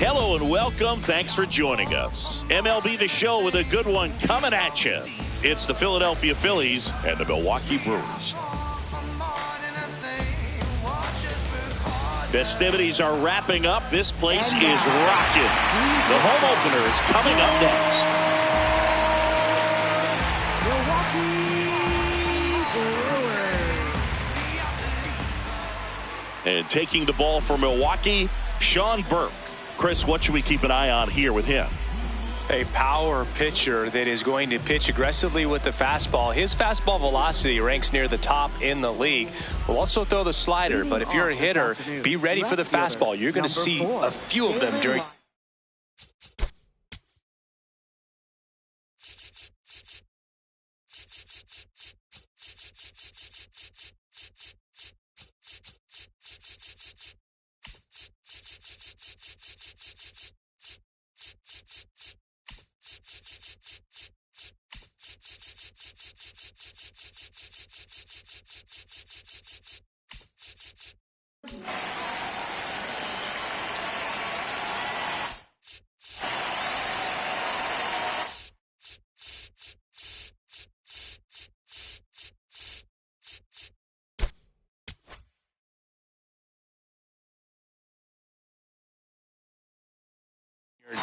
Hello and welcome. Thanks for joining us. MLB The Show with a good one coming at you. It's the Philadelphia Phillies and the Milwaukee Brewers. Festivities are wrapping up. This place is rocking. The home opener is coming up next. Milwaukee Brewers. And taking the ball for Milwaukee, Sean Burke. Chris, what should we keep an eye on here with him? A power pitcher that is going to pitch aggressively with the fastball. His fastball velocity ranks near the top in the league. Will also throw the slider, but if you're a hitter, be ready for the fastball. You're going to see a few of them during.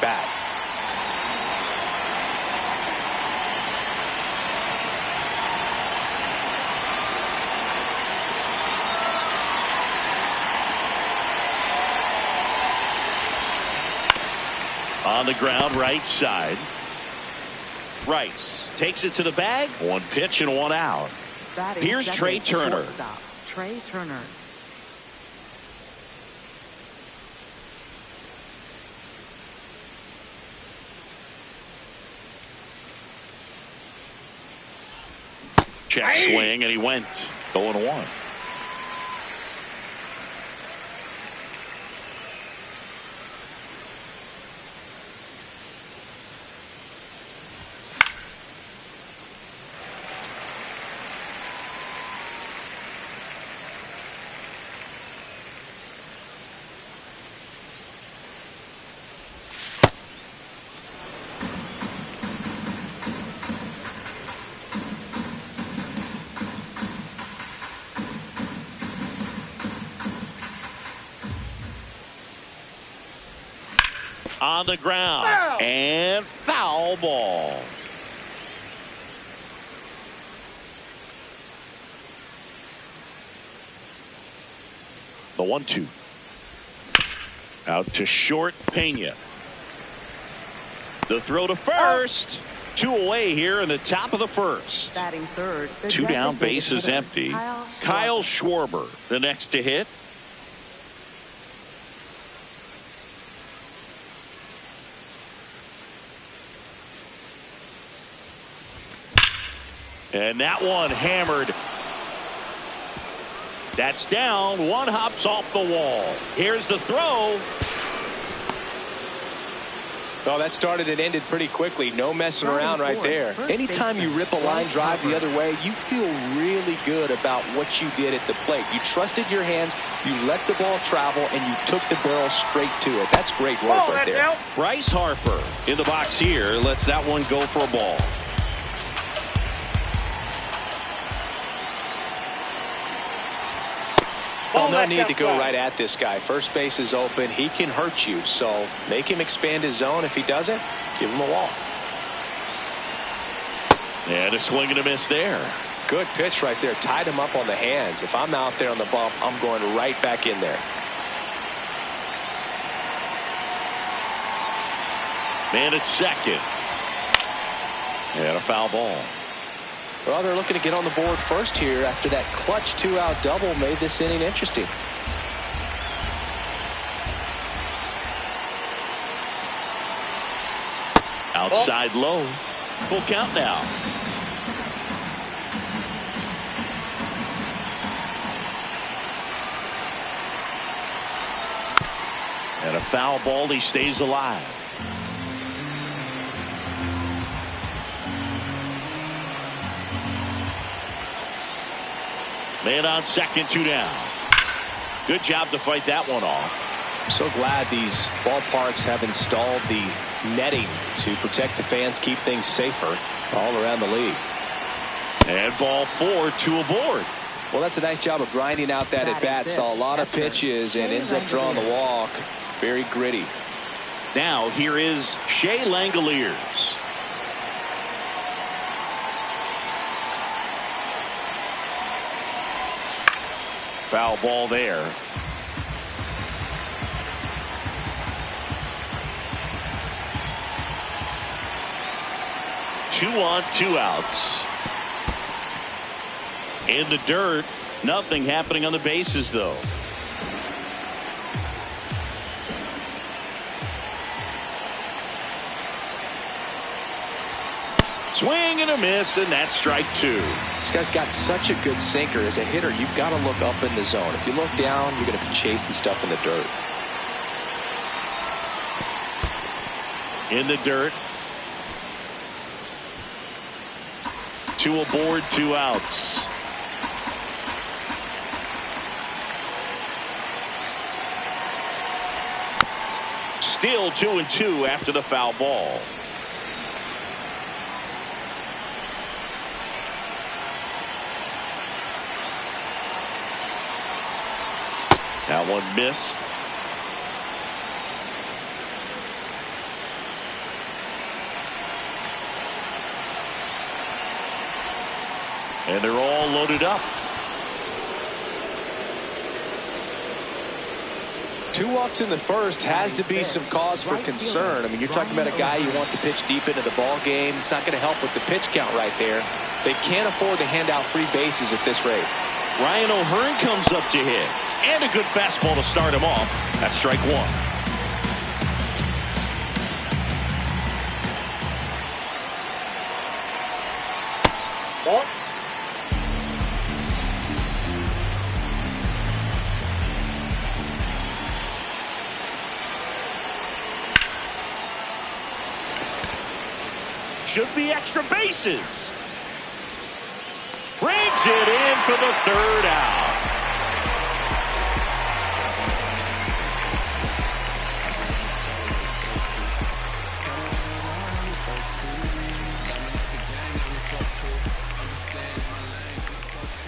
Bat. On the ground, right side. Rice takes it to the bag. One pitch and one out. Here's Trey Turner. Trey Turner. Check swing, and he went 0-1. On the ground and foul ball. The 1-2 out to short. Pena. The throw to first. Two away here in the top of the first. Batting third. Two down, base is empty. Kyle Schwarber the next to hit. And that one hammered. That's down. One hops off the wall. Here's the throw. Well, that started and ended pretty quickly. No messing around right there. Anytime you rip a line drive the other way, you feel really good about what you did at the plate. You trusted your hands, you let the ball travel, and you took the barrel straight to it. That's great work right there. Bryce Harper in the box here lets that one go for a ball. Well, no need to go right at this guy. First base is open. He can hurt you. So make him expand his zone. If he doesn't, give him a walk. And a swing and a miss there. Good pitch right there. Tied him up on the hands. If I'm out there on the bump, I'm going right back in there. Man at second. And a foul ball. Well, they're looking to get on the board first here after that clutch 2-out double made this inning interesting. Outside low. Full count now. And a foul ball. He stays alive. Man on second, 2 down. Good job to fight that one off. I'm so glad these ballparks have installed the netting to protect the fans, keep things safer all around the league. And ball 4, 2 aboard. Well, that's a nice job of grinding out that at bat. Saw a lot of pitches and ends up drawing the walk. Very gritty. Now here is Shea Langoliers. Foul ball there. Two on, 2 outs. In the dirt. Nothing happening on the bases, though. Swing and a miss, and that's strike 2. This guy's got such a good sinker. As a hitter, you've got to look up in the zone. If you look down, you're going to be chasing stuff in the dirt. In the dirt. 2 aboard, 2 outs. Still 2-2 after the foul ball. That one missed. And they're all loaded up. 2 walks in the first has to be some cause for concern. I mean, you're talking about a guy you want to pitch deep into the ball game. It's not going to help with the pitch count right there. They can't afford to hand out free bases at this rate. Ryan O'Hearn comes up to hit. And a good fastball to start him off. That's strike 1. Ball. Should be extra bases. Brings it in for the 3rd out.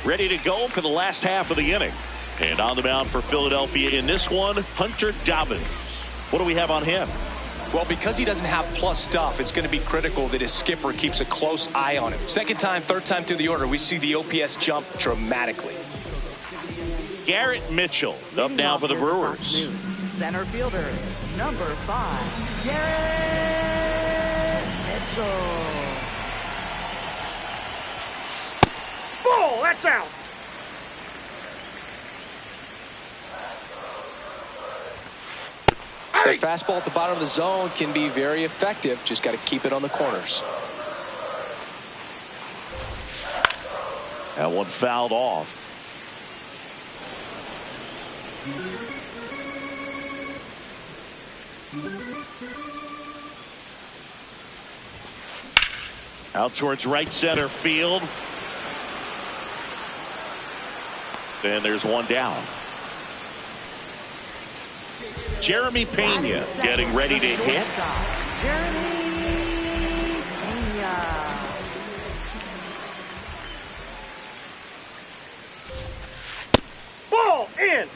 Ready to go for the last half of the inning. And on the mound for Philadelphia in this one, Hunter Dobbins. What do we have on him? Well, because he doesn't have plus stuff, it's going to be critical that his skipper keeps a close eye on him. Second time, third time through the order, we see the OPS jump dramatically. Garrett Mitchell up now for the Brewers. Center fielder, number 5, Garrett Mitchell. Ball, that's out. The fastball at the bottom of the zone can be very effective. Just got to keep it on the corners. That one fouled off. Out towards right center field. And there's one down. Jeremy Pena getting ready to hit. Jeremy Pena. Ball in.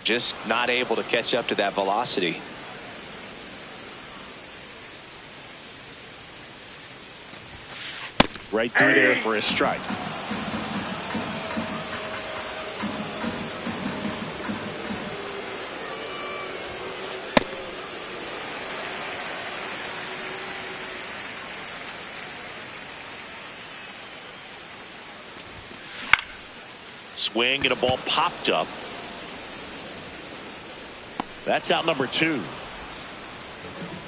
Just not able to catch up to that velocity. Right through there for a strike. Swing and a ball popped up. That's out number 2.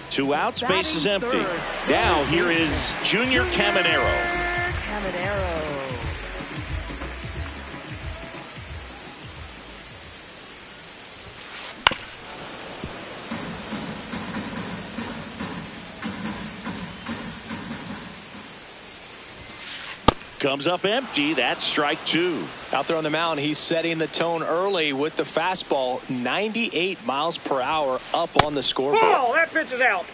2 outs, base is empty. Now here is Junior Caminero. Comes up empty. That's strike 2. Out there on the mound, he's setting the tone early with the fastball. 98 miles per hour up on the scoreboard. Oh, that pitch is out.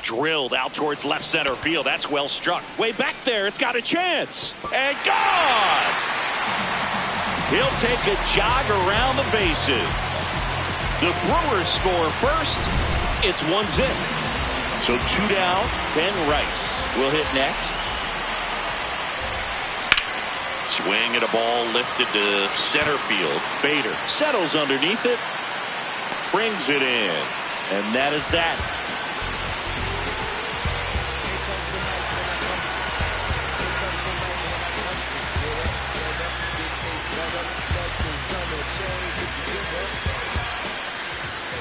Drilled out towards left center field. That's well struck. Way back there. It's got a chance. And gone! He'll take a jog around the bases. The Brewers score first. It's 1-0. So 2 down. Ben Rice will hit next. Swing and a ball lifted to center field. Bader settles underneath it. Brings it in. And that is that.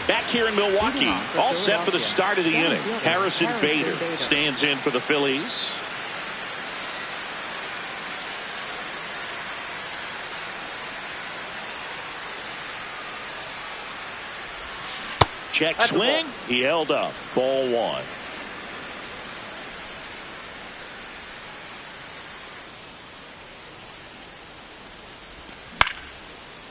Back here in Milwaukee, all set for the start of the inning. Harrison Bader stands in for the Phillies. Check swing. He held up. Ball 1.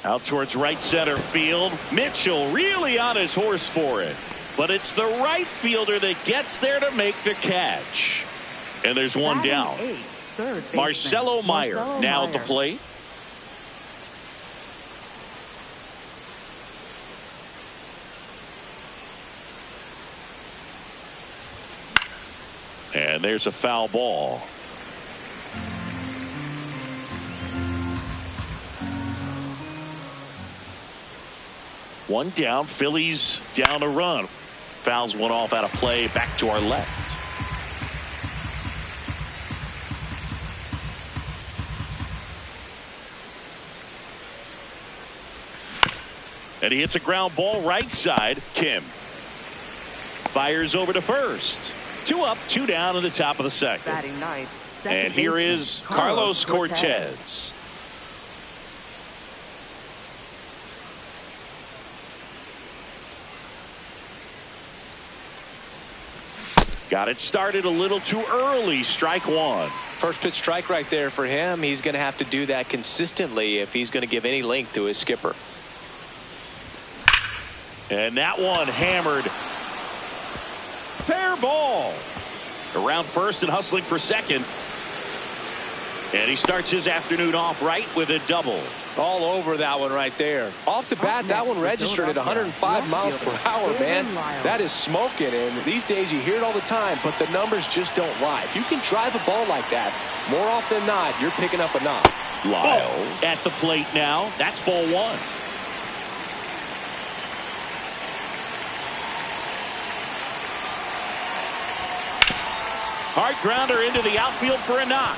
Out towards right center field. Mitchell really on his horse for it. But it's the right fielder that gets there to make the catch. And there's one down. Marcelo Meyer now at the plate. And there's a foul ball. One down. Phillies down a run. Fouls one off out of play. Back to our left. And he hits a ground ball right side. Kim fires over to first. 2 up, 2 down in the top of the second. And here is Carlos Cortez. Got it started a little too early. Strike 1. First pitch strike right there for him. He's going to have to do that consistently if he's going to give any length to his skipper. And that one hammered. Fair ball. Around first and hustling for second. And he starts his afternoon off right with a double. All over that one right there. Off the bat, that one registered at 105 miles per hour, man. That is smoking, and these days you hear it all the time, but the numbers just don't lie. If you can drive a ball like that, more often than not, you're picking up a knock. Lyle at the plate now. That's ball 1. Hard grounder into the outfield for a knock.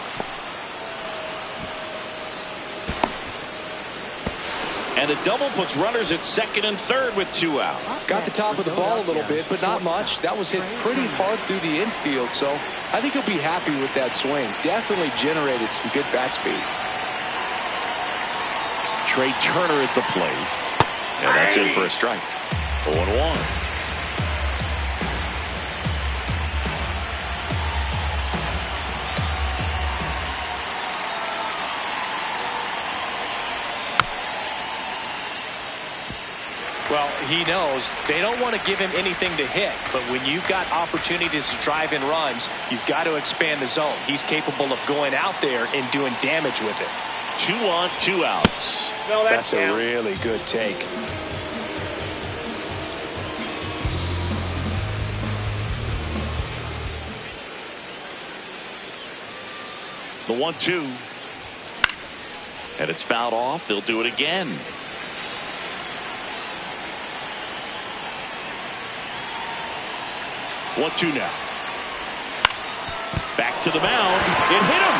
And a double puts runners at second and third with 2 out. Got the top of the ball a little bit, but not much. That was hit pretty hard through the infield, so I think he'll be happy with that swing. Definitely generated some good bat speed. Trey Turner at the plate. And that's in for a strike. 0-1. Well, he knows they don't want to give him anything to hit, but when you've got opportunities to drive in runs, you've got to expand the zone. He's capable of going out there and doing damage with it. 2 on, 2 outs. No, that's a really good take. The 1-2. And it's fouled off. They'll do it again. One-two now. Back to the mound. It hit him.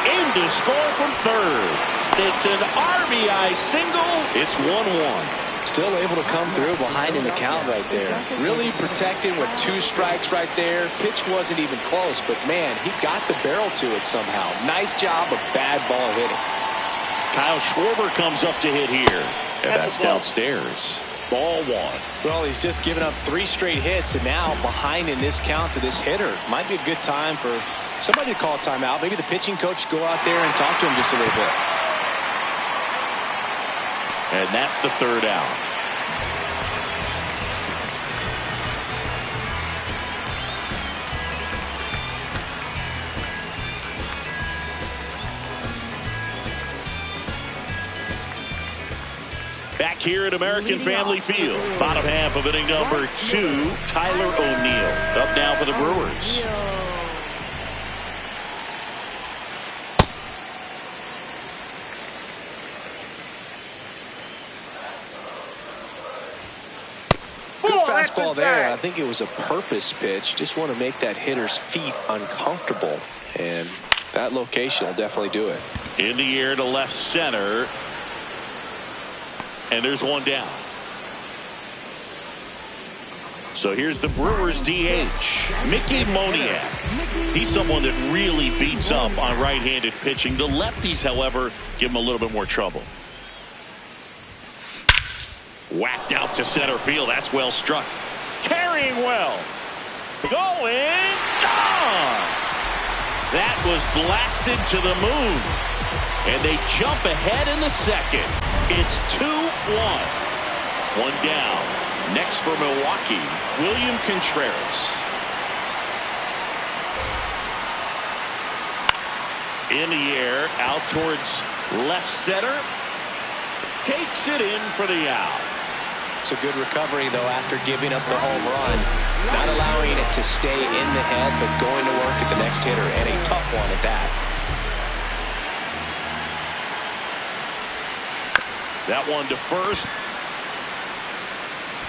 Aimed to score from third. It's an RBI single. It's 1-1. Still able to come through behind in the count right there. Really protecting with 2 strikes right there. Pitch wasn't even close, but man, he got the barrel to it somehow. Nice job of bad ball hitting. Kyle Schwarber comes up to hit here. And that's downstairs. Ball 1. Well, he's just given up 3 straight hits, and now behind in this count to this hitter. Might be a good time for somebody to call a timeout. Maybe the pitching coach go out there and talk to him just a little bit. And that's the third out. Back here at American Family Field. Bottom half of inning number 2. Tyler O'Neill up now for the Brewers. Fastball there. I think it was a purpose pitch. Just want to make that hitter's feet uncomfortable, and that location will definitely do it. In the air to left center, and there's one down. So here's the Brewers DH, Mickey Moniak. He's someone that really beats up on right-handed pitching. The lefties, however, give him a little bit more trouble. Whacked out to center field. That's well struck. Carrying well. Going. Gone. That was blasted to the moon. And they jump ahead in the second. It's 2-1. One down. Next for Milwaukee, William Contreras. In the air, out towards left center. Takes it in for the out. It's a good recovery, though, after giving up the home run. Not allowing it to stay in the head, but going to work at the next hitter, and a tough one at that. That one to first.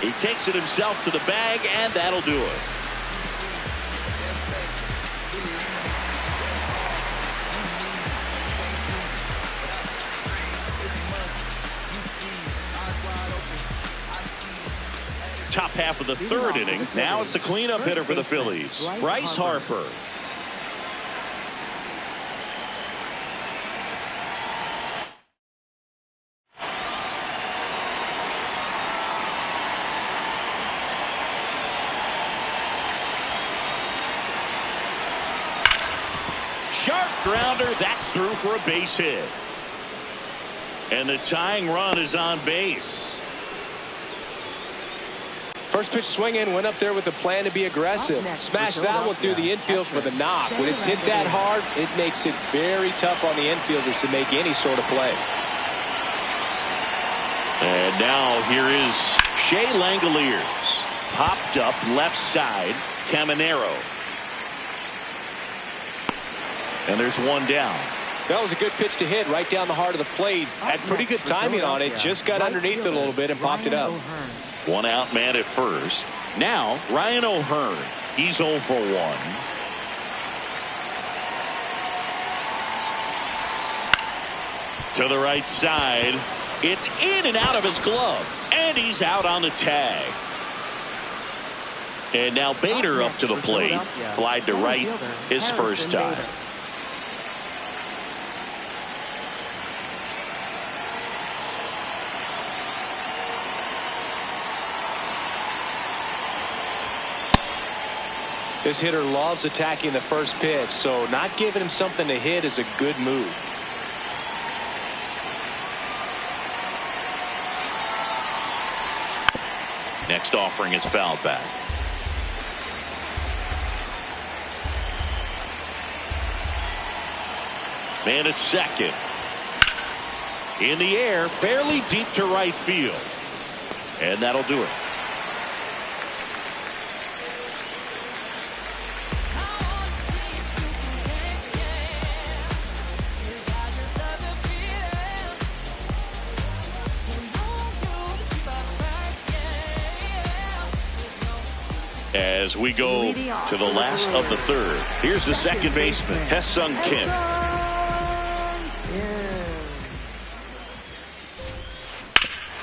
He takes it himself to the bag, and that'll do it. Top half of the third inning. Now it's the cleanup hitter for the Phillies, Bryce Harper. Sharp grounder. That's through for a base hit. And the tying run is on base. First pitch swinging, went up there with the plan to be aggressive. Smashed that one through the infield for the knock. When it's hit that hard, it makes it very tough on the infielders to make any sort of play. And now here is Shea Langoliers. Popped up left side, Caminero. And there's one down. That was a good pitch to hit right down the heart of the plate. Had pretty good timing on it. Just got underneath it a little bit and popped it up. One out man at first. Now Ryan O'Hearn. He's 0 for 1. To the right side. It's in and out of his glove. And he's out on the tag. And now Bader up to the plate. Flied to right his first time. This hitter loves attacking the first pitch, so not giving him something to hit is a good move. Next offering is fouled back. Man at second. In the air, fairly deep to right field. And that'll do it. As we go to the last of the third, here's the second baseman, Hesung Kim.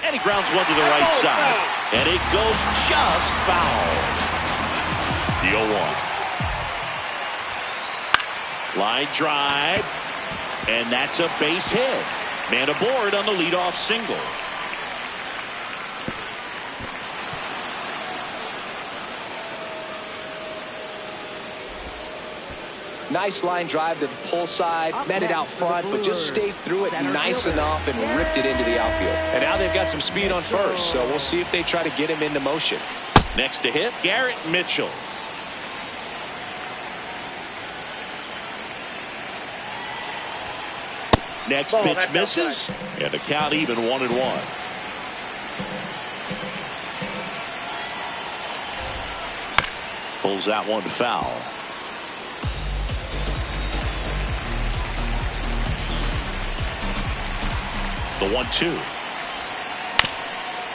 And he grounds one to the right side. And it goes just foul. The 0-1. Line drive. And that's a base hit. Man aboard on the leadoff single. Nice line drive to the pull side, met it out front, but just stayed through it nice enough and ripped it into the outfield. And now they've got some speed on first, so we'll see if they try to get him into motion. Next to hit, Garrett Mitchell. Next pitch misses, and the count even 1-1. Pulls that one foul. The 1-2.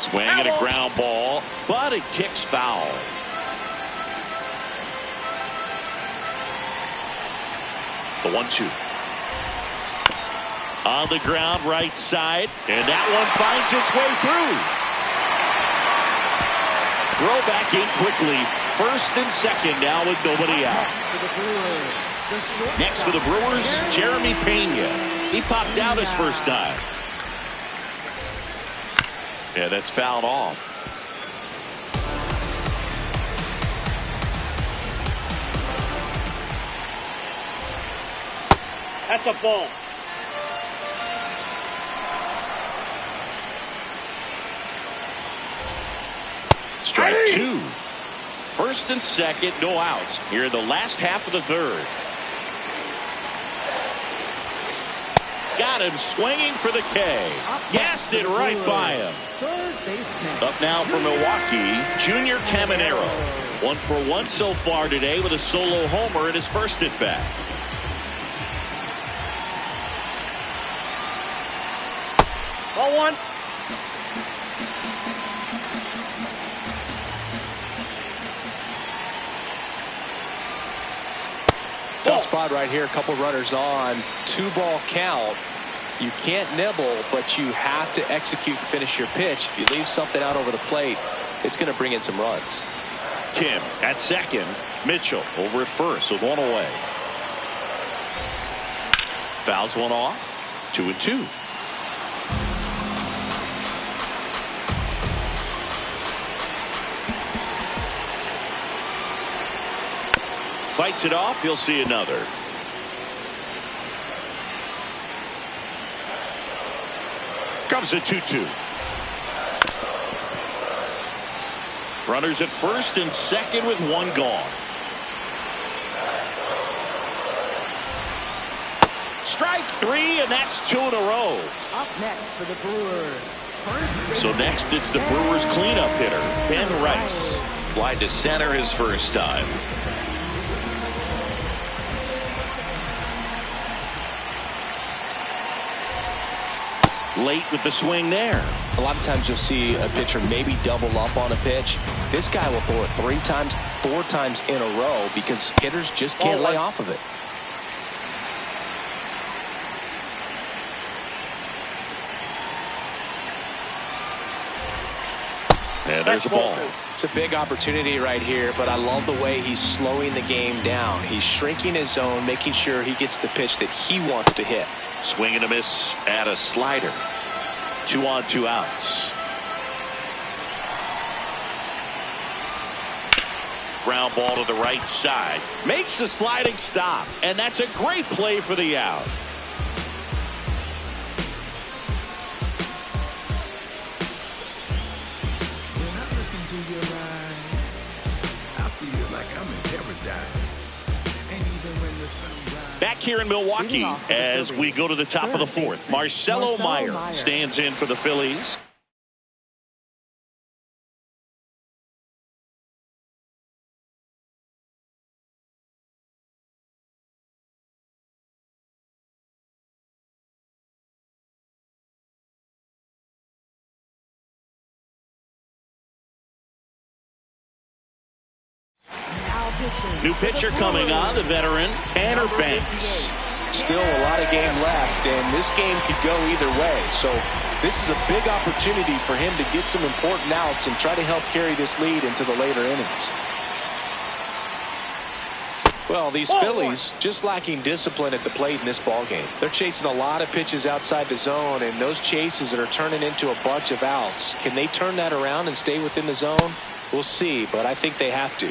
Swing and a ground ball, but it kicks foul. The 1-2. On the ground, right side, and that one finds its way through. Throw back in quickly. First and second now with nobody out. Next for the Brewers, Jeremy Pena. He popped out his first time. Yeah, that's fouled off. That's a ball. Strike two. First and second, no outs. Here in the last half of the third. Got him swinging for the K. Gassed it right by him. Up now for Milwaukee, Junior Caminero. 1 for 1 so far today with a solo homer in his first at bat. Ball one. Tough spot right here. A couple runners on. 2-ball count. You can't nibble, but you have to execute and finish your pitch. If you leave something out over the plate, it's going to bring in some runs. Kim at second. Mitchell over at first with one away. Fouls one off. 2-2. Fights it off. You'll see another. Comes a 2-2. Runners at first and second with one gone. Strike three, and that's 2 in a row. Up next for the Brewers. So next it's the Brewers cleanup hitter, Ben Rice. Fly to center his first time. Late with the swing there. A lot of times you'll see a pitcher maybe double up on a pitch. This guy will throw it 3 times, 4 times in a row because hitters just can't lay off of it. And there's a ball. It's a big opportunity right here, but I love the way he's slowing the game down. He's shrinking his zone, making sure he gets the pitch that he wants to hit. Swing and a miss at a slider. 2 on, 2 outs. Ground ball to the right side. Makes the sliding stop. And that's a great play for the out. When I look into your eyes, I feel like I'm in paradise. And even when the sun rises. Back here in Milwaukee as we go to the top of the fourth. Marcelo Meyer stands in for the Phillies. New pitcher coming on, the veteran Tanner Banks. Still a lot of game left, and this game could go either way. So this is a big opportunity for him to get some important outs and try to help carry this lead into the later innings. Well, these Phillies just lacking discipline at the plate in this ballgame. They're chasing a lot of pitches outside the zone, and those chases that are turning into a bunch of outs. Can they turn that around and stay within the zone? We'll see, but I think they have to.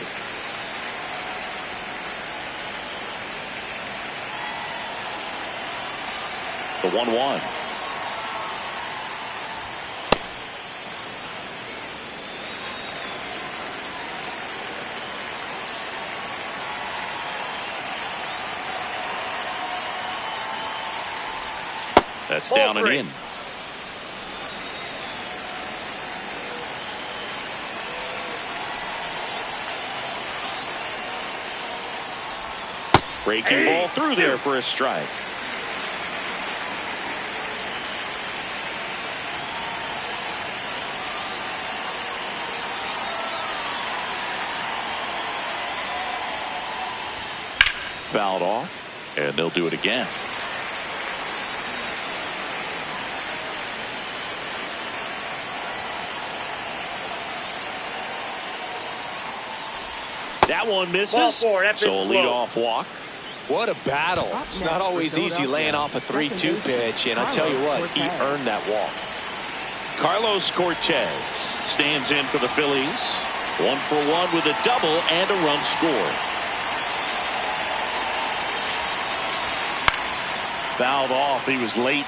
The 1-1. That's down and in. Breaking ball through there for a strike. Fouled off, and they'll do it again. That one misses. So a leadoff walk. What a battle. It's not always easy laying off a 3-2 pitch, and I tell you what, he earned that walk. Carlos Cortez stands in for the Phillies. 1 for 1 with a double and a run scored. Fouled off. He was late.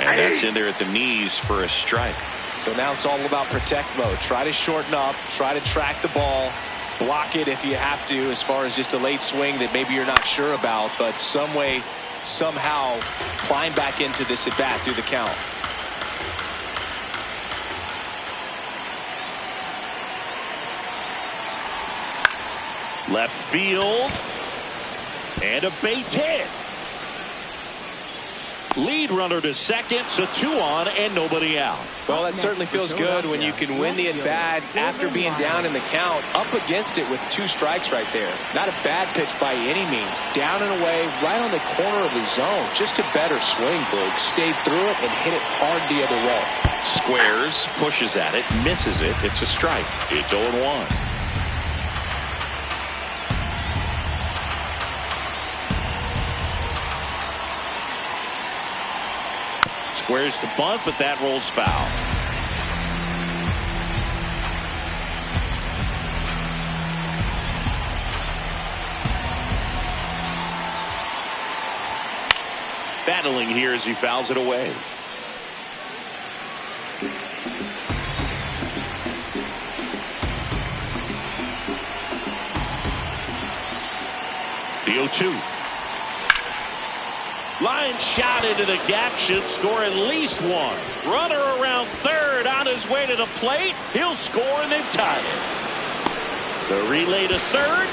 And that's in there at the knees for a strike. So now it's all about protect mode. Try to shorten up, try to track the ball, block it if you have to, as far as just a late swing that maybe you're not sure about, but some way, somehow climb back into this at bat through the count. Left field. And a base hit. Lead runner to second, so 2 on and nobody out. Well, that certainly feels good when you can win the at-bat after being down in the count, up against it with 2 strikes right there. Not a bad pitch by any means. Down and away, right on the corner of the zone. Just a better swing, Boog. Stayed through it and hit it hard the other way. Squares, pushes at it, misses it. It's a strike. It's 0-1. Squares to bunt, but that rolls foul. Battling here as he fouls it away. The 0-2. Line shot into the gap, should score at least 1. Runner around third on his way to the plate. He'll score and they've tied it. The relay to third.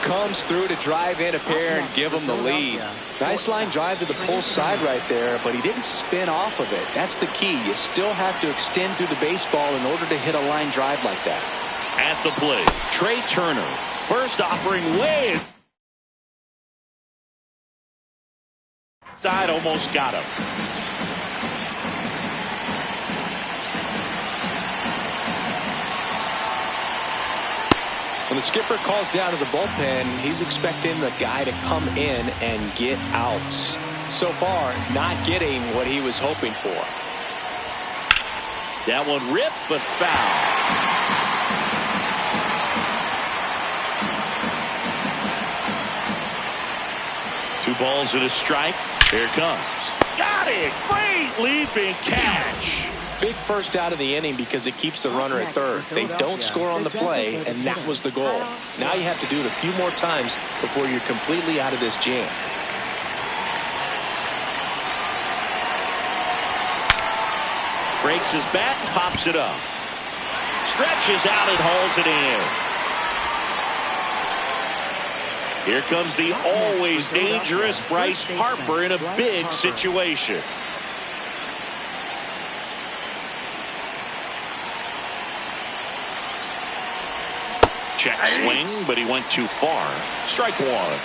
Comes through to drive in a pair and give him the lead. Nice line drive to the pull side right there, but he didn't spin off of it. That's the key. You still have to extend through the baseball in order to hit a line drive like that. At the plate, Trey Turner. First offering way side, almost got him. When the skipper calls down to the bullpen, he's expecting the guy to come in and get outs. So far, not getting what he was hoping for. That one ripped, but foul. 2 balls and a strike. Here it comes. Got it. Great leaping catch. Big first out of the inning because it keeps the runner at third. They don't score on the play, and that was the goal. Now you have to do it a few more times before you're completely out of this jam. Breaks his bat, pops it up. Stretches out and hauls it in. Here comes the always dangerous Bryce Harper in a big situation. Check swing, but he went too far. Strike one.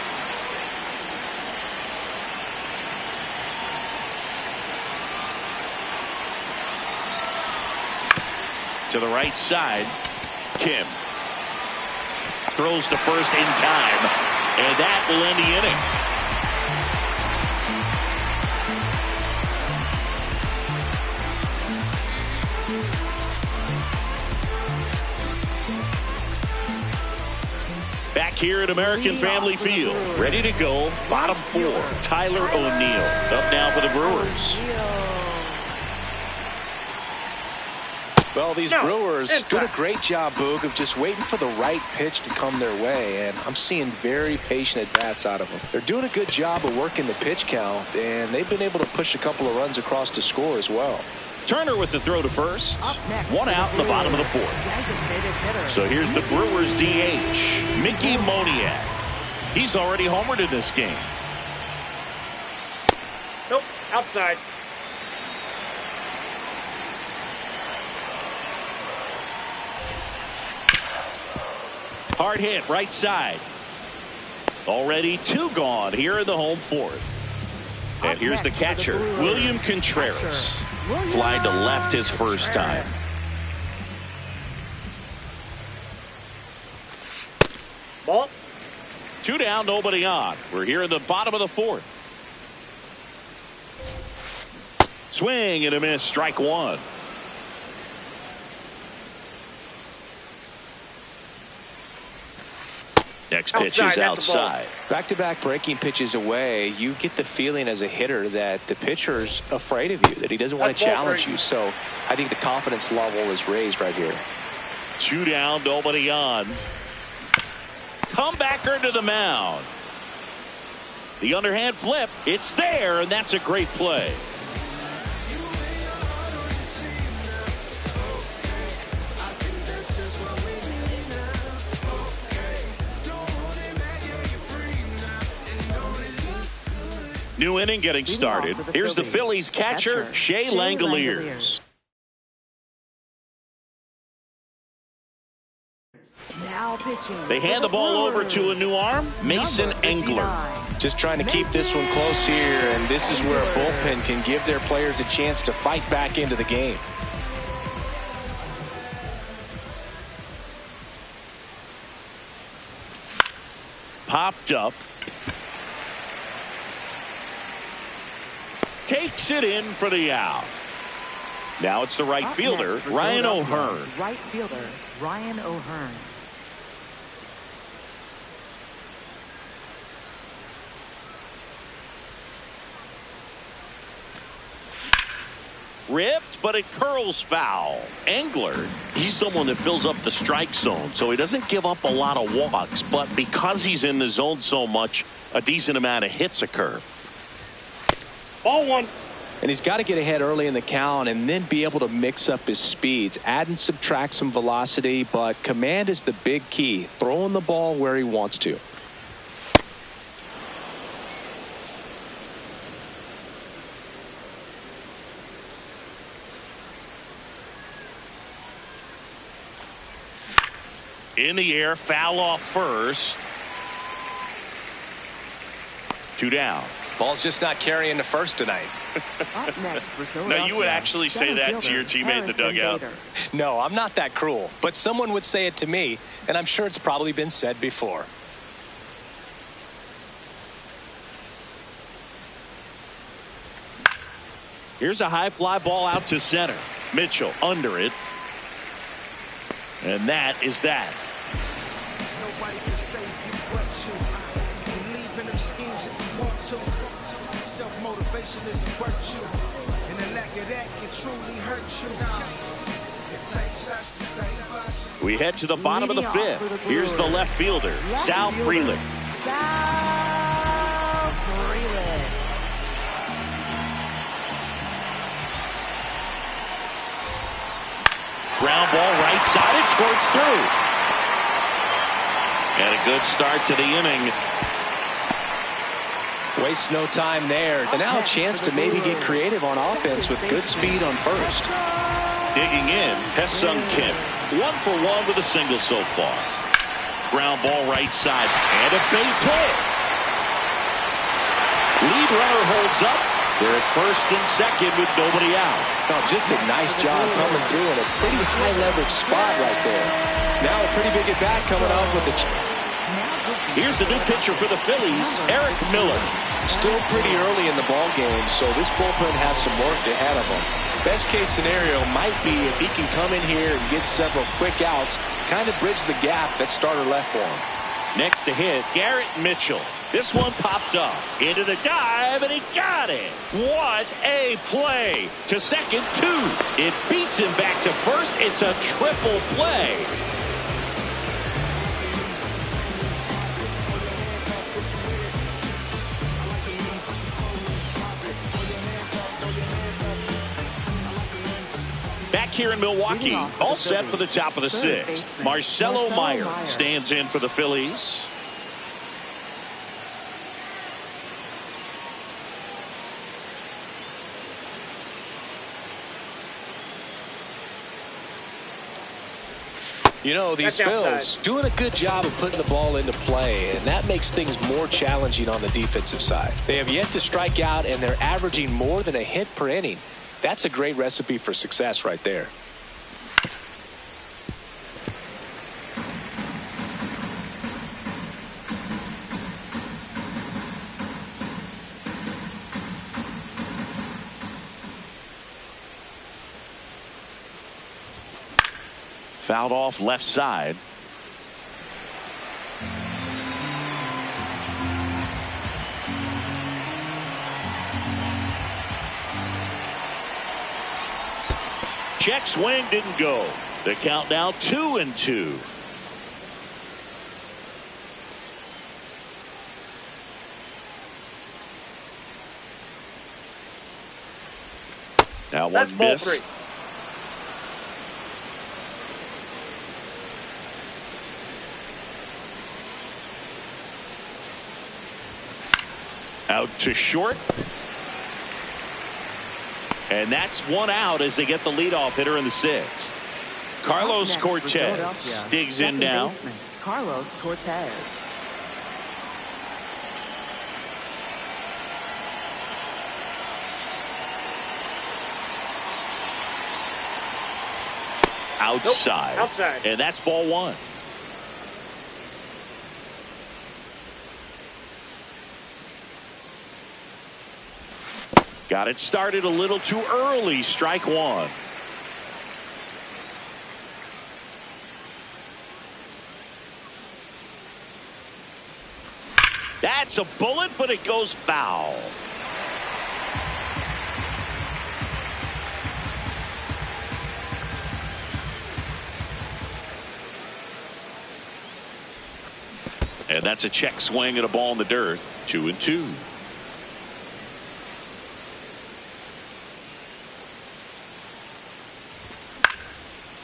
To the right side, Kim throws to first in time, and that will end the inning. Back here at American Family Field, ready to go, bottom four. Tyler O'Neill up now for the Brewers. Well, these Brewers doing a great job, Boog, of just waiting for the right pitch to come their way, and I'm seeing very patient at-bats out of them. They're doing a good job of working the pitch count, and they've been able to push a couple of runs across to score as well. Turner with the throw to first. One out in the bottom of the fourth. So here's the Brewers DH, Mickey Moniak. He's already homered in this game. Nope, outside. Hard hit, right side. Already two gone here in the home fourth. And here's the catcher, William Contreras. Flying to left his first time. Ball. Two down, nobody on. We're here in the bottom of the fourth. Swing and a miss, strike one. Next pitch is outside. Back-to-back breaking pitches away, you get the feeling as a hitter that the pitcher's afraid of you, that he doesn't want to challenge you. So I think the confidence level is raised right here. Two down, nobody on. Comebacker to the mound. The underhand flip, it's there, and that's a great play. New inning getting started. Here's the Phillies catcher, Shea Langoliers. They hand the ball over to a new arm, Mason Engler. Just trying to keep this one close here, and this is where a bullpen can give their players a chance to fight back into the game. Popped up. Takes it in for the out. Now it's the right fielder, Ryan O'Hearn. Right fielder, Ryan O'Hearn. Ripped, but it curls foul. Engler, he's someone that fills up the strike zone, so he doesn't give up a lot of walks, but because he's in the zone so much, a decent amount of hits occur. Ball one. And he's got to get ahead early in the count and then be able to mix up his speeds, add and subtract some velocity, but command is the big key, throwing the ball where he wants to. In the air, foul off first. Two down. Ball's just not carrying the first tonight. Now, you would actually say that to your teammate in the dugout? No, I'm not that cruel, but someone would say it to me, and I'm sure it's probably been said before. Here's a high fly ball out to center. Mitchell under it. And that is that. Nobody can save you but you. Believe in them schemes if you want to. Self-motivation is a virtue, and the lack of that can truly hurt you. It takes us to save us. We head to the bottom of the fifth. Here's the left fielder, Sal Frelick. Ground ball right side, it squirts through. And a good start to the inning Waste no time there. And now a chance to maybe get creative on offense with good speed on first. Digging in, Ha-Sung Kim. 1 for 1 with a single so far. Ground ball right side and a base hit. Lead runner holds up. They're at first and second with nobody out. Oh, just a nice job coming through in a pretty high leverage spot right there. Now a pretty big at bat coming up with the. Here's the new pitcher for the Phillies, Eric Miller. Still pretty early in the ball game, so this bullpen has some work ahead of him. Best case scenario might be if he can come in here and get several quick outs, kind of bridge the gap that starter left for him. Next to hit, Garrett Mitchell. This one popped up into the dive, and he got it. What a play. To second, 2. It beats him back to first. It's a triple play. Back here in Milwaukee, all set for the top of the 6th. Marcelo Meyer stands in for the Phillies. You know, these Phils doing a good job of putting the ball into play, and that makes things more challenging on the defensive side. They have yet to strike out, and they're averaging more than a hit per inning. That's a great recipe for success right there. Fouled off left side. Check swing didn't go. The count now 2-2. Now one missed. Out to short. And that's one out as they get the leadoff hitter in the 6th. Carlos Cortez digs in now. Carlos Cortez. Outside. Nope. Outside. And that's ball 1. Got it started a little too early. Strike 1. That's a bullet, but it goes foul. And that's a check swing and a ball in the dirt. 2-2.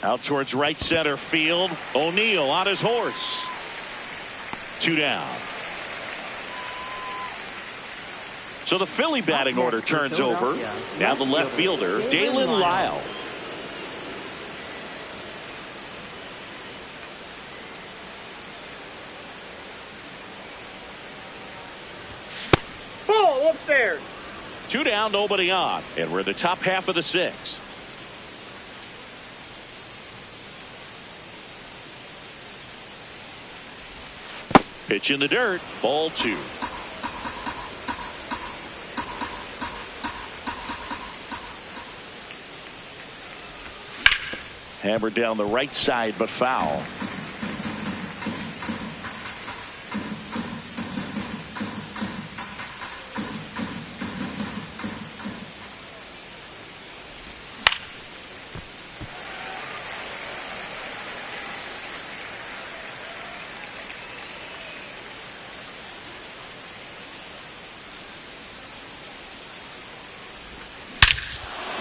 Out towards right center field. O'Neill on his horse. 2 down. So the Philly batting order turns over. Now the left fielder, Dalen Lyle. Ball upstairs. 2 down, nobody on. And we're in the top half of the 6th. Pitch in the dirt. Ball 2. Hammered down the right side, but foul.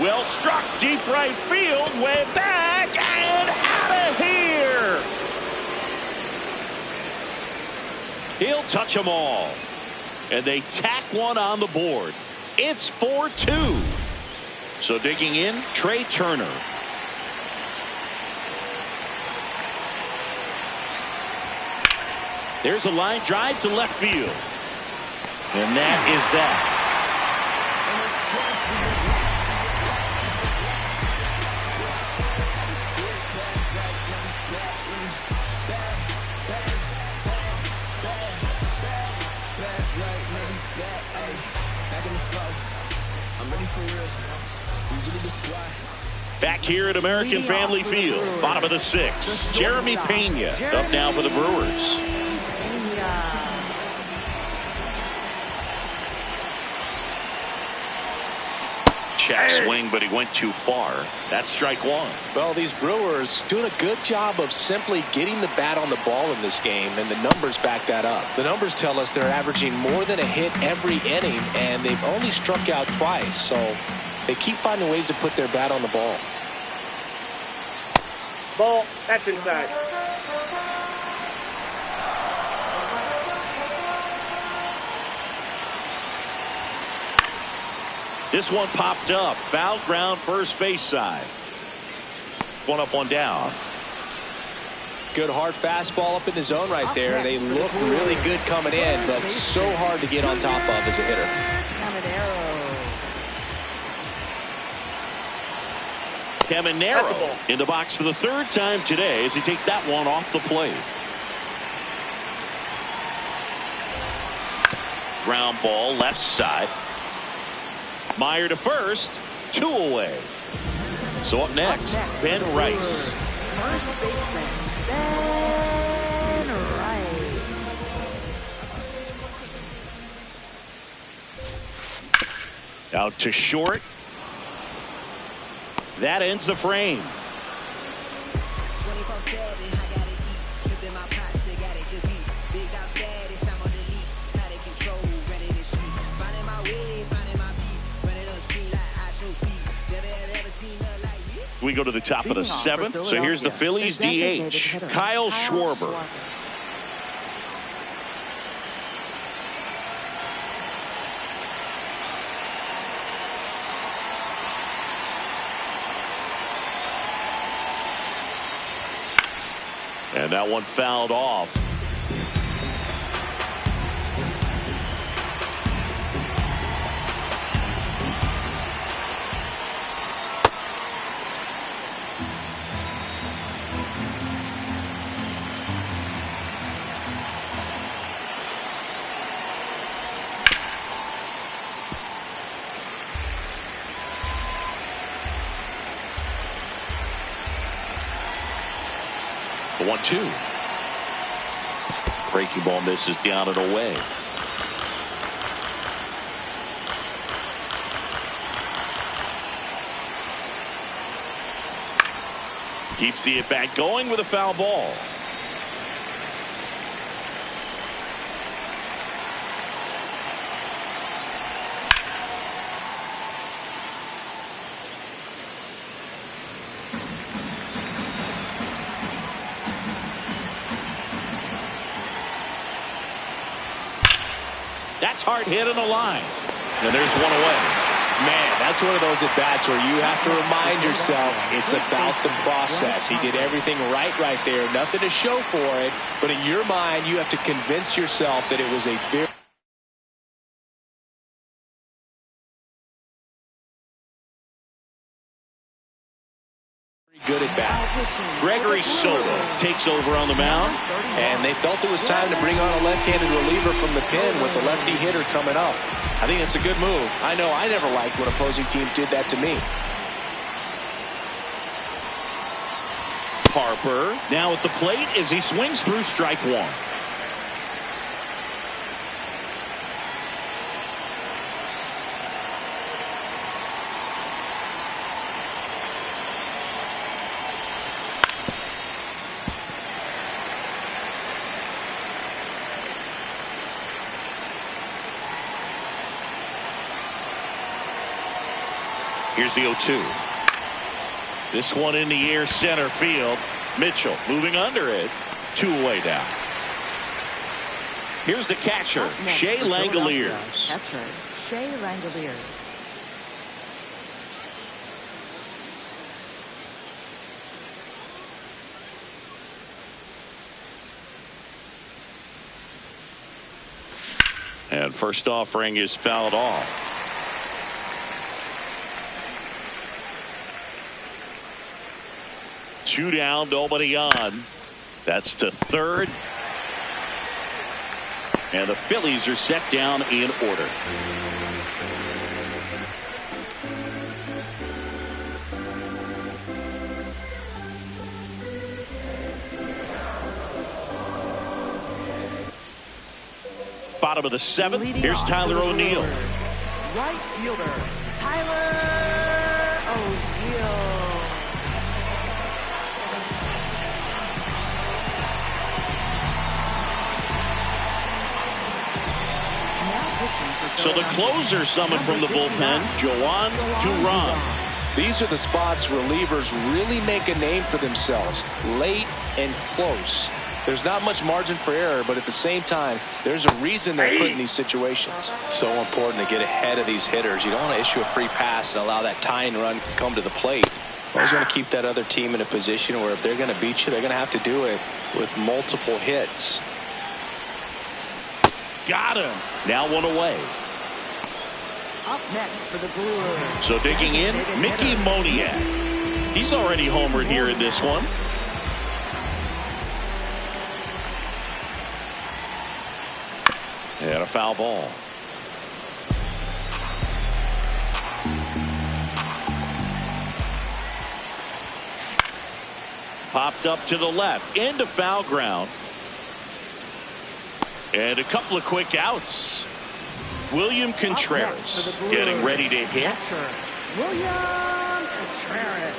Well struck deep right field, way back and out of here. He'll touch them all. And they tack one on the board. It's 4-2. So digging in, Trey Turner. There's a line drive to left field. And that is that. Back here at American Family Field, bottom of the sixth, Jeremy Pena up now for the Brewers. Check swing, but he went too far. That's strike one. Well, these Brewers doing a good job of simply getting the bat on the ball in this game, and the numbers back that up. The numbers tell us they're averaging more than a hit every inning, and they've only struck out twice, so they keep finding ways to put their bat on the ball. Ball. That's inside. This one popped up. Foul ground first base side. One up, one down. Good hard fastball up in the zone right there. They look really good coming in, but so hard to get on top of as a hitter. Caminero in the box for the third time today as he takes that one off the plate. Ground ball left side. Meyer to first, 2 away. So up next, Ben Rice. First baseman, Ben Rice. Out to short. That ends the frame. We go to the top of the seventh. So here's the Phillies DH, Kyle Schwarber. And that one fouled off. The 1-2. Breaking ball misses down and away. Keeps the at bat going with a foul ball. That's hard hit on the line. And there's one away. Man, that's one of those at-bats where you have to remind yourself it's about the process. He did everything right there. Nothing to show for it. But in your mind, you have to convince yourself that it was a very good at-bat. Gregory Soto takes over on the mound. And they felt it was time to bring on a left-handed reliever from the pen with the lefty hitter coming up. I think it's a good move. I know I never liked when opposing teams did that to me. Harper now at the plate as he swings through strike one. Here's the 0-2. This one in the air center field. Mitchell moving under it. 2 away now. Here's the catcher, Up next Shea for Philadelphia, Langoliers. Catcher, Shea Langoliers. And first offering is fouled off. Two down, nobody on. That's to third. And the Phillies are set down in order. Bottom of the seventh. Here's Tyler O'Neill. Right fielder, Tyler O'Neill. So the closer summoned from the bullpen, Joan Duran. These are the spots relievers really make a name for themselves. Late and close. There's not much margin for error, but at the same time, there's a reason they're put in these situations. So important to get ahead of these hitters. You don't want to issue a free pass and allow that tying run to come to the plate. Always want to keep that other team in a position where if they're going to beat you, they're going to have to do it with multiple hits. Got him. Now one away. Up next for the Brewers. So digging in, Mickey Moniak. He's already homered here in this one. And a foul ball. Popped up to the left into foul ground. And a couple of quick outs. William Contreras getting ready to hit. William Contreras.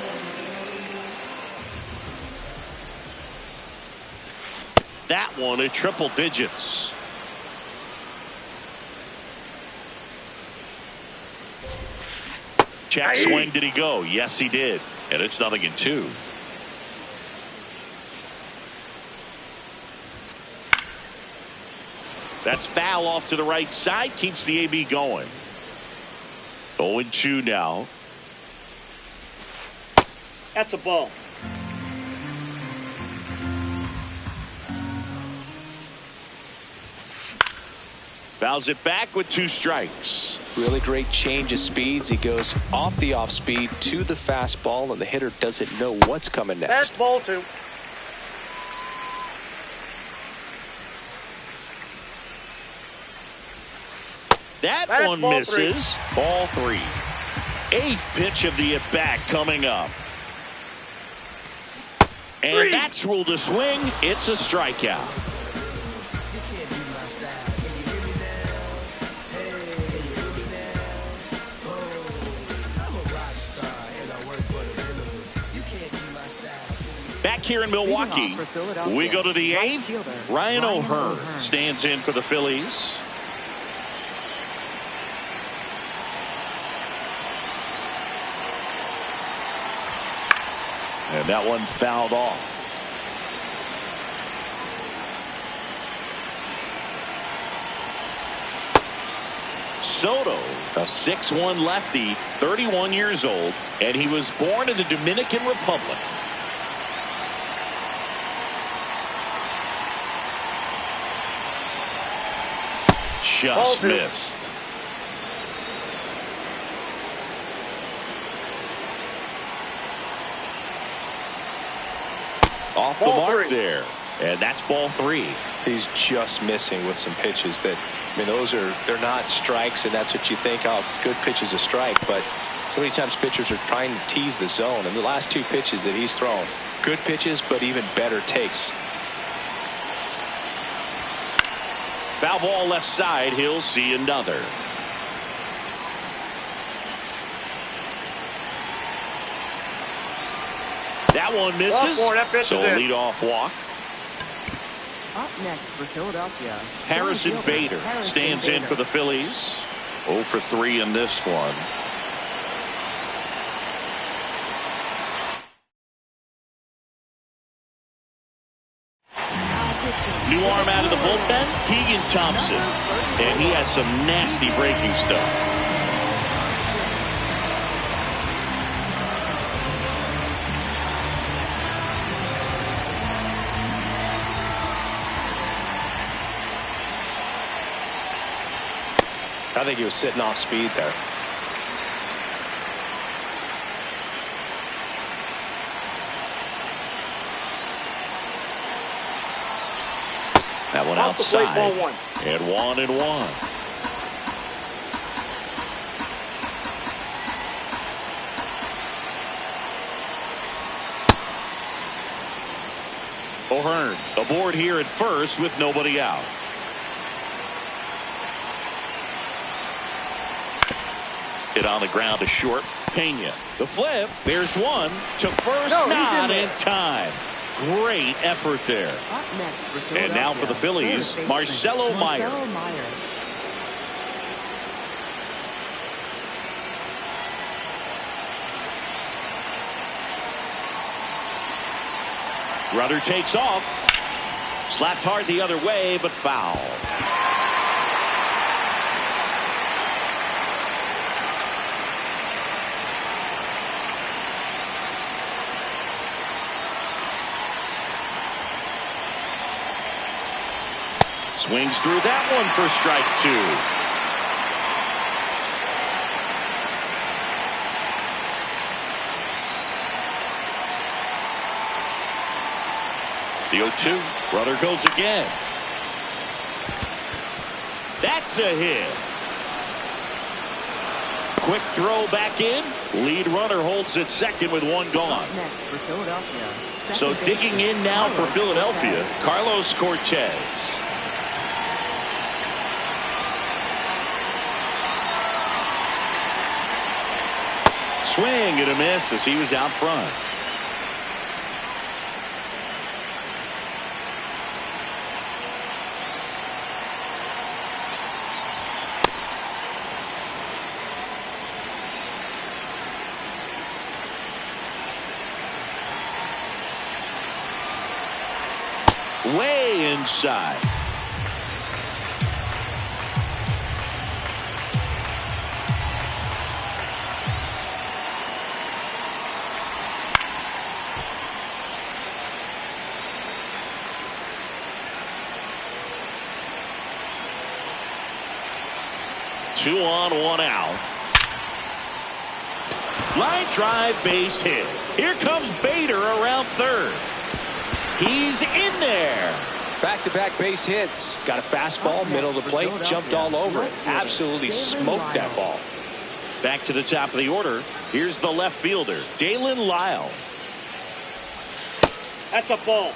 That one at triple digits. Check swing. Did he go? Yes, he did. And it's 0-2. That's foul off to the right side. Keeps the AB going. 0-2 now. That's a ball. Fouls it back with 2 strikes. Really great change of speeds. He goes off the off speed to the fastball, and the hitter doesn't know what's coming next. That's ball 2. That That's one ball misses. 3. Ball 3. 8th pitch of the at-bat coming up. And 3. that's ruled a swing. It's a strikeout. Back here in Milwaukee, we go to the 8th. Ryan O'Hearn stands in for the Phillies. And that one fouled off. Soto, a 6'1" lefty, 31 years old, and he was born in the Dominican Republic. Just missed. Off the mark there. And that's ball 3. He's just missing with some pitches that, I mean, they're not strikes, and that's what you think, oh, good pitch is a strike. But so many times pitchers are trying to tease the zone. And the last 2 pitches that he's thrown, good pitches, but even better takes. Foul ball left side. He'll see another. That one misses. So a leadoff walk. Up next for Philadelphia, Harrison Bader stands in for the Phillies. 0 for 3 in this one. New arm out of the bullpen, Keegan Thompson. And he has some nasty breaking stuff. I think he was sitting off speed there. That one Off the plate, outside. ball one. And 1-1. O'Hearn aboard here at first with nobody out. Hit on the ground to short. Pena. The flip. There's one to first. Not in time. Great effort there. And now for the Phillies, Marcelo Meyer. Runner takes off. Slapped hard the other way, but foul. Swings through that one for strike two. The 0-2. Runner goes again. That's a hit. Quick throw back in. Lead runner holds at second with one gone. So digging in now for Philadelphia, Carlos Cortez. Swing and a miss as he was out front. Way inside. Two on, one out. Line drive, base hit. Here comes Bader around third. He's in there. Back-to-back base hits. Got a fastball, middle of the plate, jumped all over it. Absolutely smoked that ball. Back to the top of the order. Here's the left fielder, Dalen Lyle. That's a ball.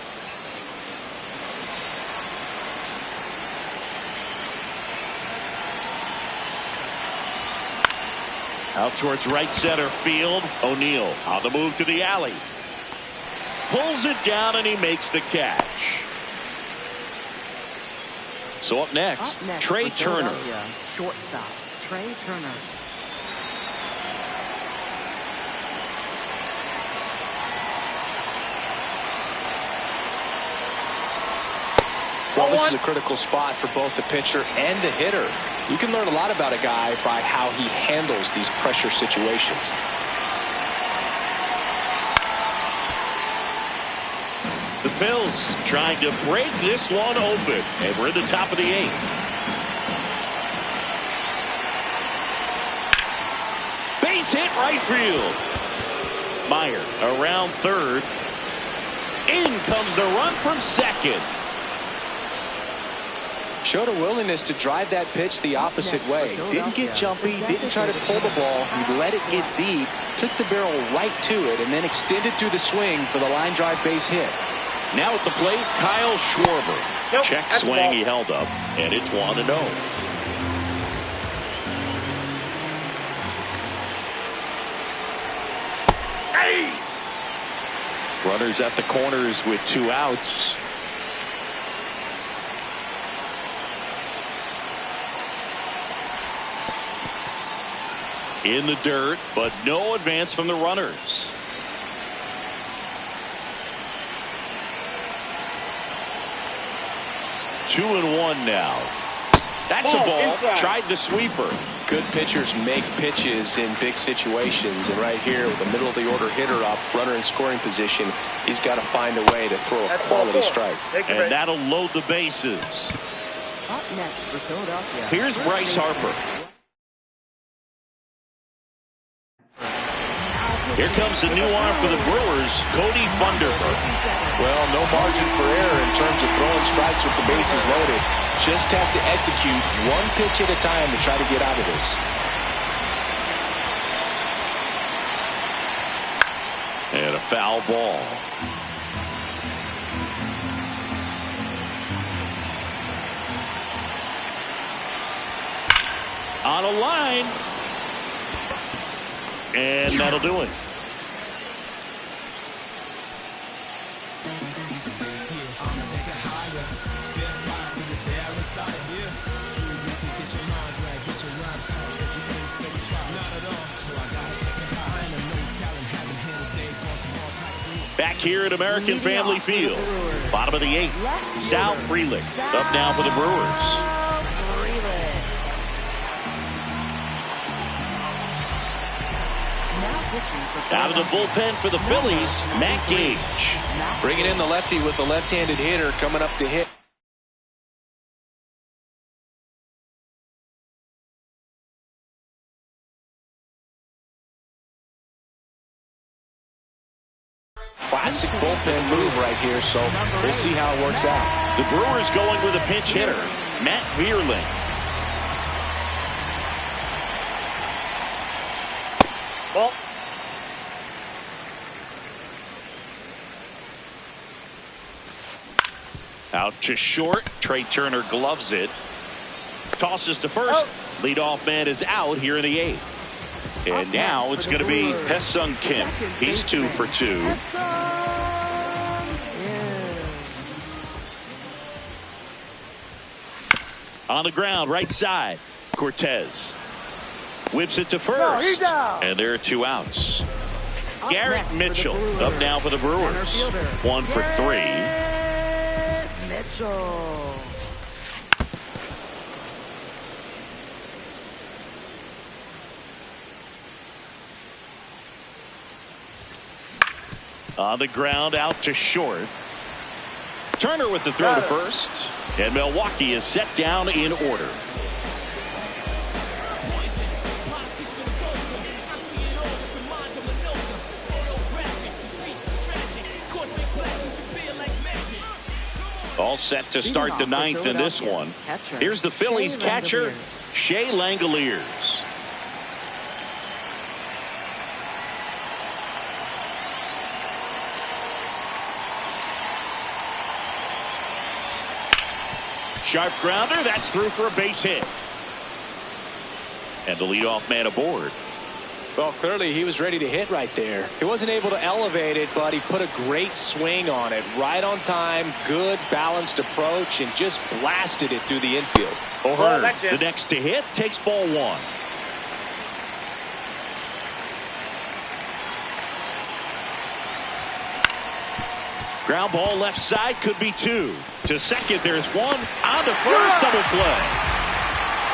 Out towards right center field. O'Neill on the move to the alley. Pulls it down and he makes the catch. So up next, Trey Turner. Shortstop, Trey Turner. Well, this is a critical spot for both the pitcher and the hitter. You can learn a lot about a guy by how he handles these pressure situations. The Phils trying to break this one open. And we're in the top of the eighth. Base hit right field. Meyer around third. In comes the run from second. Showed a willingness to drive that pitch the opposite way. Didn't get jumpy, didn't try to pull the ball. He let it get deep, took the barrel right to it, and then extended through the swing for the line drive base hit. Now at the plate, Kyle Schwarber. Nope, Check that's swing ball. he held up, and it's 1-0. Hey! Runners at the corners with two outs. In the dirt, but no advance from the runners. 2-1 now. That's a ball. Inside. Tried the sweeper. Good pitchers make pitches in big situations, and right here with the middle of the order hitter up, runner in scoring position, he's got to find a way to throw a quality strike. And that'll load the bases. Up next for Philadelphia. Here's Bryce Harper. Here comes the new arm for the Brewers, Cody Funderburk. Well, no margin for error in terms of throwing strikes with the bases loaded. Just has to execute one pitch at a time to try to get out of this. And a foul ball. On a line. And that'll do it. Back here at American Family Field. Bottom of the 8th. Sal Frelick up now for the Brewers. Out of the bullpen for the Phillies, Matt Gage. Bringing in the lefty with the left-handed hitter coming up to hit. Classic bullpen move right here, so we'll see how it works out. The Brewers going with a pinch hitter, Matt Vierling. Ball. Out to short. Trey Turner gloves it. Tosses to first. Leadoff man is out here in the 8th. And now it's going to be Hesung Kim. He's 2 for 2. On the ground, right side. Cortez whips it to first. And there are 2 outs. Garrett Mitchell up now for the Brewers. 1 for 3. Mitchell. On the ground, out to short. Turner with the throw to first. And Milwaukee is set down in order. All set to start the 9th in this one. Here's the Phillies catcher, Shea Langoliers. Sharp grounder, that's through for a base hit. And the leadoff man aboard. Well, clearly he was ready to hit right there. He wasn't able to elevate it, but he put a great swing on it. Right on time, good balanced approach, and just blasted it through the infield. O'Hearn, the next to hit, takes ball 1. Ground ball left side, could be 2. To second, there's 1. On to first, double play.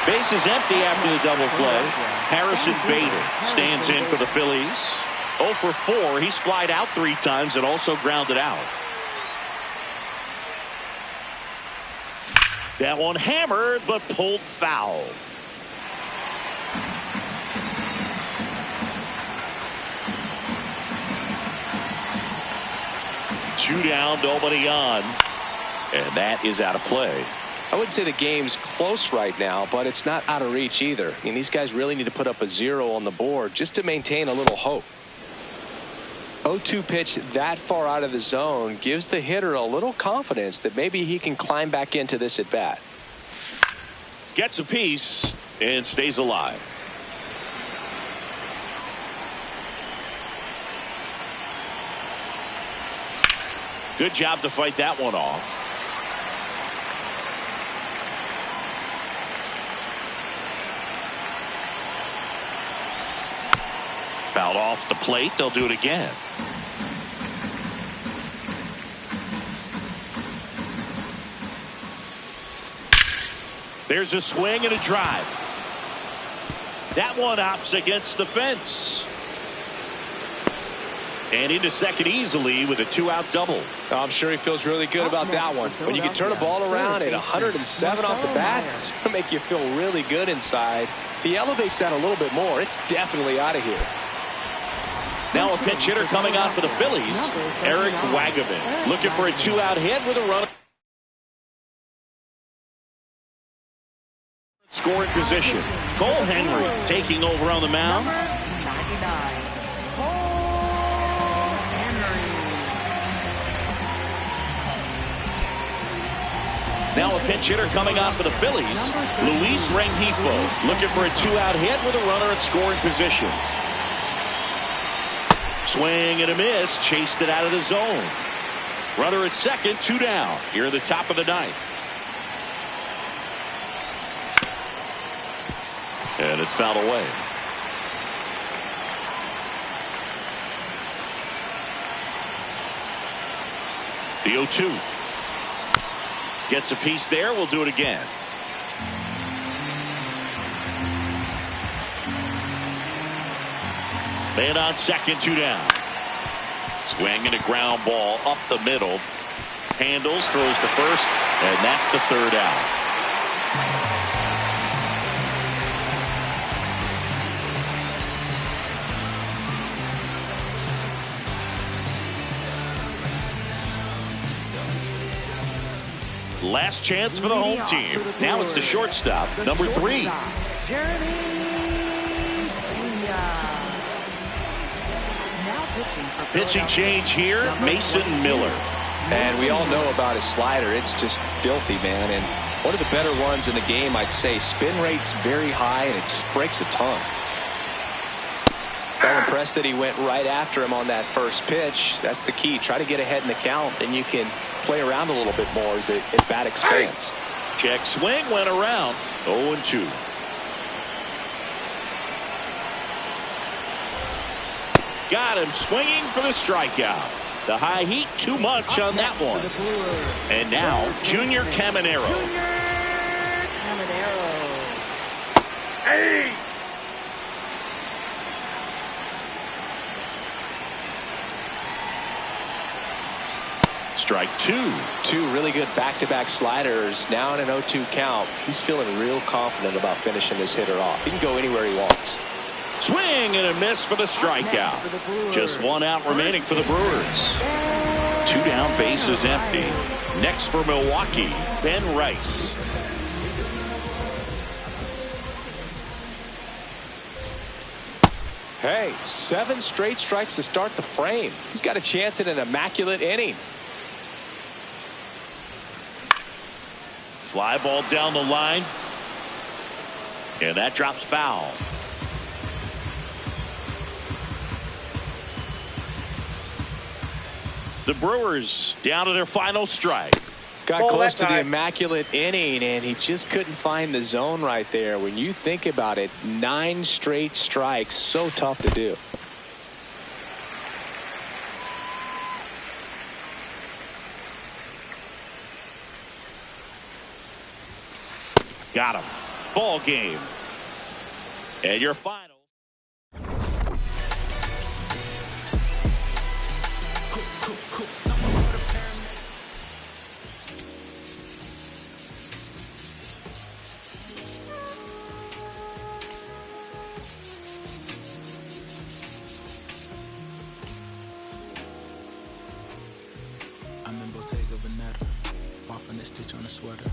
Base is empty after the double play. Harrison Bader stands in for the Phillies. 0 for 4. He's flied out 3 times and also grounded out. That one hammered but pulled foul. Two down, nobody on. And that is out of play. I would say the game's close right now, but it's not out of reach either. I mean, these guys really need to put up a 0 on the board just to maintain a little hope. 0-2 pitch that far out of the zone gives the hitter a little confidence that maybe he can climb back into this at bat. Gets a piece and stays alive. Good job to fight that one off. Fouled off the plate. They'll do it again. There's a swing and a drive. That one opts against the fence. And into second easily with a 2-out double. I'm sure he feels really good about that one. When you can turn a ball around at 107 off the bat, it's going to make you feel really good inside. If he elevates that a little bit more, it's definitely out of here. Now a pinch hitter coming on for the Phillies, Eric Wagaman, looking for a 2-out hit with a run. Scoring position. Cole Henry taking over on the mound. Now a pinch hitter coming on for the Phillies, Luis Rengifo, looking for a 2-out hit with a runner in scoring position. Swing and a miss, chased it out of the zone. Runner at second, 2 down here at the top of the ninth. And it's fouled away. The 0-2. Gets a piece there. We'll do it again. Man on second, 2 down. Swing and a ground ball up the middle. Handles, throws to first, and that's the 3rd out. Last chance for the home team. Now it's the shortstop, number 3. Pitching change here, Mason Miller. And we all know about his slider. It's just filthy, man. And one of the better ones in the game, I'd say. Spin rate's very high, and it just breaks a ton. I'm impressed that he went right after him on that first pitch. That's the key. Try to get ahead in the count, then you can play around a little bit more as the bat expands. Check swing, went around. 0-2. Got him swinging for the strikeout. The high heat, too much on that one. And now, Junior Caminero. Hey! Strike 2. 2 really good back-to-back sliders. Now in an 0-2 count. He's feeling real confident about finishing this hitter off. He can go anywhere he wants. Swing and a miss for the strikeout. Just 1 out remaining for the Brewers. 2 down, bases empty. Next for Milwaukee, Ben Rice. Hey, 7 straight strikes to start the frame. He's got a chance at an immaculate inning. Fly ball down the line. And that drops foul. The Brewers down to their final strike. Got close to the immaculate inning, and he just couldn't find the zone right there. When you think about it, 9 straight strikes, so tough to do. Got him. Ball game. And your final. I'm in Bottega Veneta, off in a stitch on a sweater.